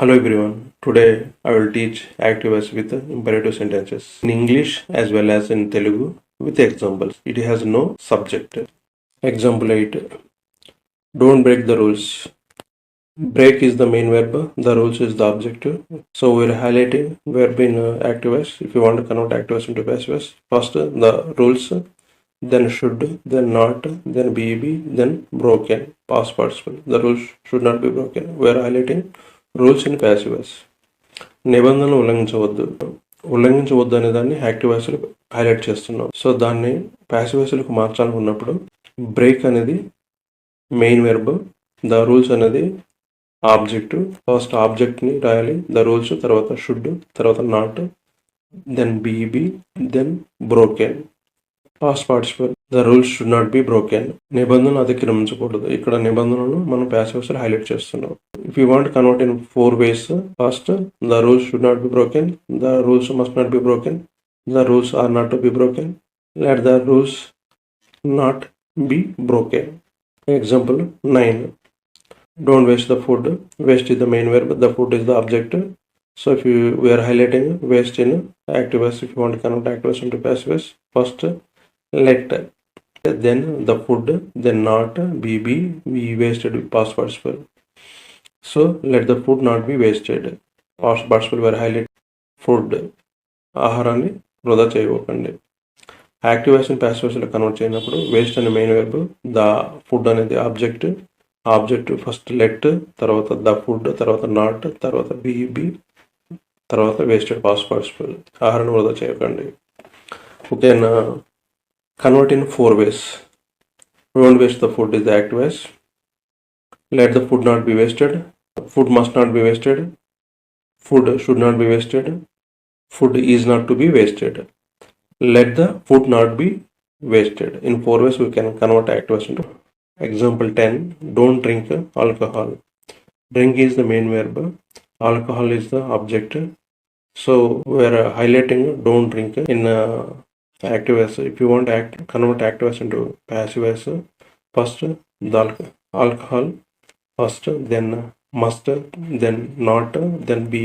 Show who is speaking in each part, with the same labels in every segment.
Speaker 1: Hello everyone. Today I will teach active voice with imperative sentences in English as well as in Telugu with examples. It has no subject. Example 8. Don't break the rules. Break is the main verb. The rules is the objective. So we're highlighting verb in active voice. If you want to convert active voice into passive voice, first the rules, then should, then not, then be, then broken. Past participle. The rules should not be broken. We're highlighting rules in passive voice. నిబంధనలు ఉల్లంఘించవద్దు అనే దాన్ని active వాయిస్లో highlight చేస్తున్నాం. So దాన్ని passive వాయిస్లకు మార్చాలనుకున్నప్పుడు break అనేది main verb, the rules అనేది ఆబ్జెక్ట్. ఫస్ట్ ఆబ్జెక్ట్ని రాయాలి, ద రూల్స్, తర్వాత షుడ్, తర్వాత not, then be, then broken. Past participle, the rules should not be broken. నిబంధనలు అతిక్రమించకూడదు. ఇక్కడ నిబంధనలను మనం ప్యాసివ్ వాయిస్లో హైలైట్ చేస్తున్నాం. If you want to convert in 4 ways, first, the rules should not be broken, the rules must not be broken, the rules are not to be broken, let the rules not be broken. Example 9. Don't waste the food. Waste is the main verb, the food is the object. So if we are highlighting waste in active voice, if you want to convert active voice into passive voice, first let, then the food, then not, be, we wasted with past participle. So let the food not be wasted. Past participle were highlighted. Food, ఆహారాన్ని వృధా చేయకండి. Active voice and passive వాయిస్లో convert చేయనప్పుడు waste అనే main verb, the food అనేది object first let, తర్వాత the food, తర్వాత not, తర్వాత బీ, తర్వాత వేస్టెడ్ పాస్ట్ పార్టిసిపల్. ఆహారాన్ని వృధా చేయకండి. Okay, convert in 4 ways. Don't waste the food is the active voice. Let the food not be wasted. Food must not be wasted. Food should not be wasted. Food is not to be wasted. Let the food not be wasted. In 4 ways we can convert active voice into. Example 10. Don't drink alcohol. Drink is the main verb. Alcohol is the object. So we are highlighting don't drink in active voice. If you want to convert active voice into passive voice, first the alcohol, first, then must, then not, then be,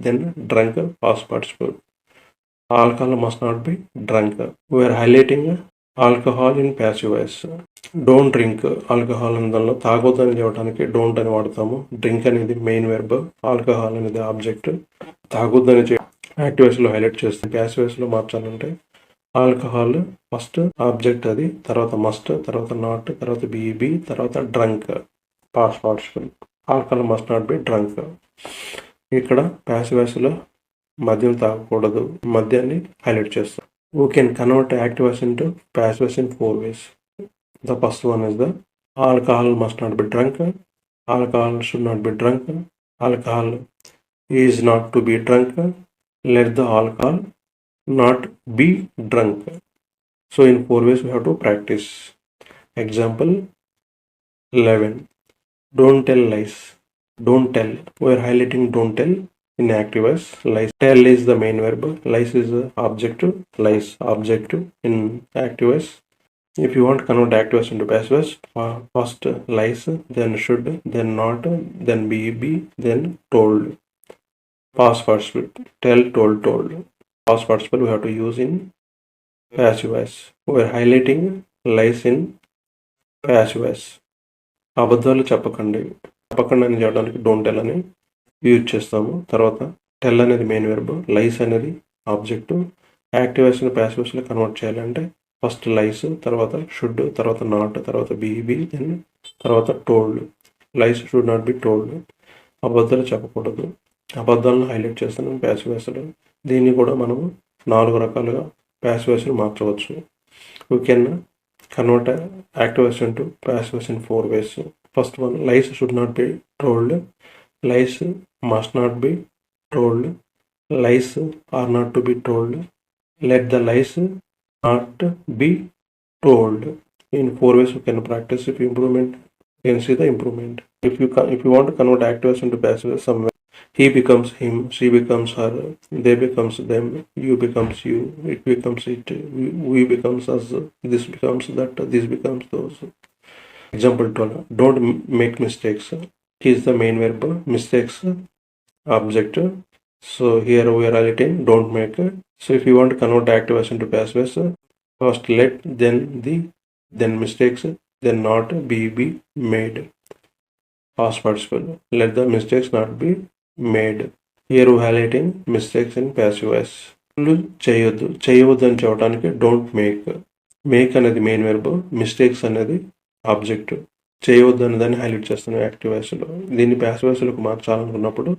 Speaker 1: then drunk, past participle. Alcohol must not be drunk. We are highlighting alcohol in passive voice. Don't drink alcohol అని దానిలో తాగొద్దని చెప్పడానికి don't అని వాడతాము. Drink అనేది main verb, alcohol అనేది object. తాగొద్దని active వాయిస్లో highlight చేస్తే passive వాయిస్లో మార్చాలంటే ఆల్కహాల్ ఫస్ట్ ఆబ్జెక్ట్ అది, తర్వాత మస్ట్, తర్వాత నాట్, తర్వాత బీ, తర్వాత drunk, past participle. Alcohol must not be drunk. ఇక్కడ ప్యాసివ్ వాయిస్లో మద్యం తాగకూడదు, మద్యాన్ని హైలైట్ చేస్తాం. We can convert active voice into passive voice in 4 ways. The first one is the alcohol must not be drunk, alcohol should not be drunk, alcohol is not to be drunk, let the alcohol not be drunk. So in 4 ways we have to practice. Example 11. Don't tell lies. Don't tell. We are highlighting don't tell in active voice. Lies. Tell is the main verb. Lies is the objective. Lies objective in active voice. If you want to convert active voice into passive voice, first lies, then should, then not, then be, then told. Past participle. Tell, told. Past participle we have to use in passive voice. We are highlighting lies in passive voice. అబద్ధాలు చెప్పకండి అని చెప్పడానికి don't tell అని use చేస్తాము. తర్వాత tell అనేది main verb, లైస్ అనేది object. Active వాయిస్ని ప్యాసివ్ వాయిస్లో కన్వర్ట్ చేయాలంటే ఫస్ట్ లైస్, తర్వాత షుడ్, తర్వాత నాట్, తర్వాత బీ, దెన్ తర్వాత told. Lies should not be told. అబద్ధాలు చెప్పకూడదు. అబద్ధాలను హైలైట్ చేస్తున్నాం ప్యాసివ్ వాయిస్లో. దీన్ని కూడా మనము 4 రకాలుగా ప్యాసివ్ వాయిస్లో మార్చవచ్చు. We can convert active voice into passive voice in 4 ways. First one, lies should not be told, lies must not be told, lies are not to be told, let the lies not be told. In 4 ways you can practice. If improvement, you can see the improvement. If you want to convert active voice into passive voice somewhere, he becomes him, she becomes her, they becomes them, you becomes you, it becomes it, we becomes us, this becomes that, this becomes those. Example 12. Don't make mistakes. Is the main verb. Mistakes object. So here we are highlighting don't make. So if you want to convert active as into passive as, first let, then mistakes, then not be made. Past participle. Let the mistakes not be made. Here we highlighting mistakes in passive voice. చేయవద్దు అని చెప్పడానికి don't make అనేది main verb, mistakes అనేది object. చేయవద్దు అనే దాన్ని highlight చేస్తున్నాం active వాయిస్లో. దీన్ని ప్యాసివ్ వాయిస్లోకి మార్చాలనుకున్నప్పుడు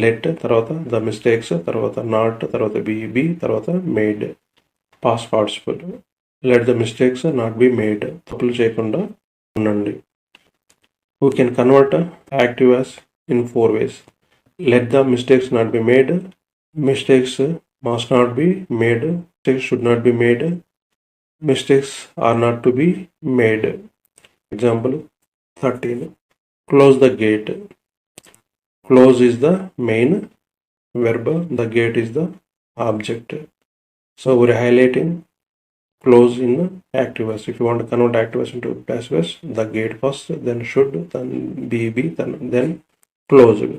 Speaker 1: లెట్, తర్వాత ద మిస్టేక్స్, తర్వాత నాట్, తర్వాత బి, తర్వాత made. Past participle. Let the mistakes not be made. తప్పులు చేయకుండా ఉండండి. We can convert active as in 4 ways. Let the mistakes not be made. Mistakes must not be made. Mistakes should not be made. Mistakes are not to be made. Example 13. Close the gate. Close is the main verb. The gate is the object. So we're highlighting close in active voice. If you want to convert active voice into passive voice, the gate first, then should, then be, then closed.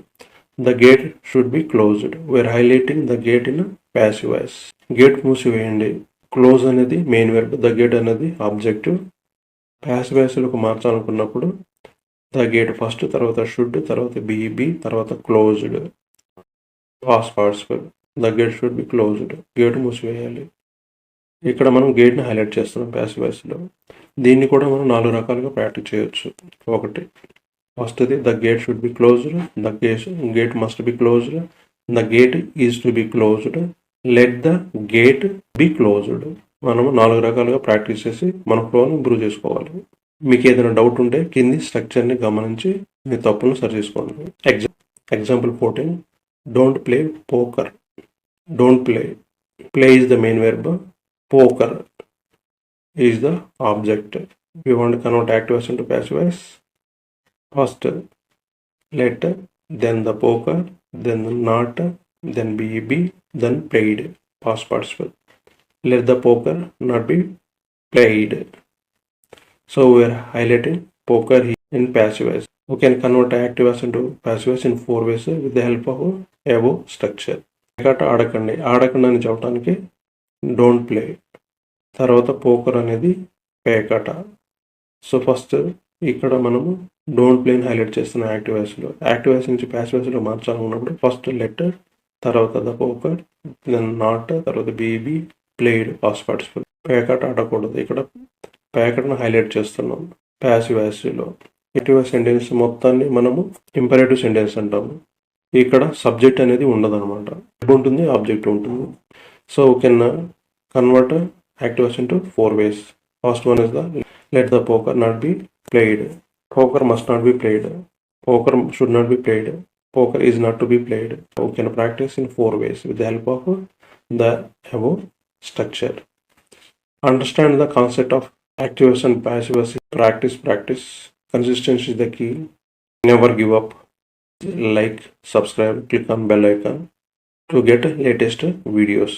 Speaker 1: The gate should be closed. We are highlighting the gate in passive voice. Gate మూసివేయండి. Close అనేది main verb, the gate అనేది objective. Passive వాయిస్లోకి మార్చాలనుకున్నప్పుడు the gate first, తర్వాత should, తర్వాత be, తర్వాత closed. Past participle. The gate should be closed. Gate మూసివేయాలి. ఇక్కడ మనం గేట్ని హైలైట్ చేస్తున్నాం ప్యాసివ్ వాయిస్లో. దీన్ని కూడా మనం 4 రకాలుగా ప్రాక్టీస్ చేయొచ్చు. ఒకటి, ఫస్ట్ది the gate should be closed, the gate must be closed, the gate is to be closed, let the gate be closed. మనం 4 రకాలుగా ప్రాక్టీస్ చేసి మన ఫ్లోని ఇంప్రూవ్ చేసుకోవాలి. మీకు ఏదైనా డౌట్ ఉంటే కింది స్ట్రక్చర్ని గమనించి మీ తప్పులను సరి చేసుకోండి. Example 14. Don't play poker. Don't play is the main verb. Poker is the object. We want to convert active voice into passive voice. First let, then the poker, then the not, then be, then played. Past participle. Let the poker not be played. So we are highlighting poker in passive voice. We can convert active voice into passive voice in 4 ways with the help of above structure. ఆడకండి అని చెప్పడానికి don't play, తర్వాత poker అనేది పేకట. So first ఇక్కడ మనము don't ప్లేని highlight చేస్తున్నాం active వాయిస్లో. Active voice నుంచి ప్యాసివ్ వాయిస్లో మార్చాలనుకున్నప్పుడు ఫస్ట్ లెట్, తర్వాత ద పోకర్, దెన్ నాట్, తర్వాత బి, ప్లేడ్. Past participle. పేకట ఆడకూడదు. ఇక్కడ పేకటను హైలైట్ చేస్తున్నాం ప్యాసివ్ వాయిస్లో. యాక్టివ్ వాయిస్ సెంటెన్స్ మొత్తాన్ని మనము ఇంపరేటివ్ సెంటెన్స్ అంటాము. ఇక్కడ సబ్జెక్ట్ అనేది ఉండదు అనమాట. ఉంటుంది, ఆబ్జెక్ట్ ఉంటుంది. So we can convert active voice into 4 ways. First one is the let the poker not be played. Poker must not be played. Poker should not be played. Poker is not to be played. We can practice in 4 ways with the help of the above structure. Understand the concept of active voice and passive voice. Practice. Consistency is the key. Never give up. Like, subscribe, click on bell icon to get latest videos.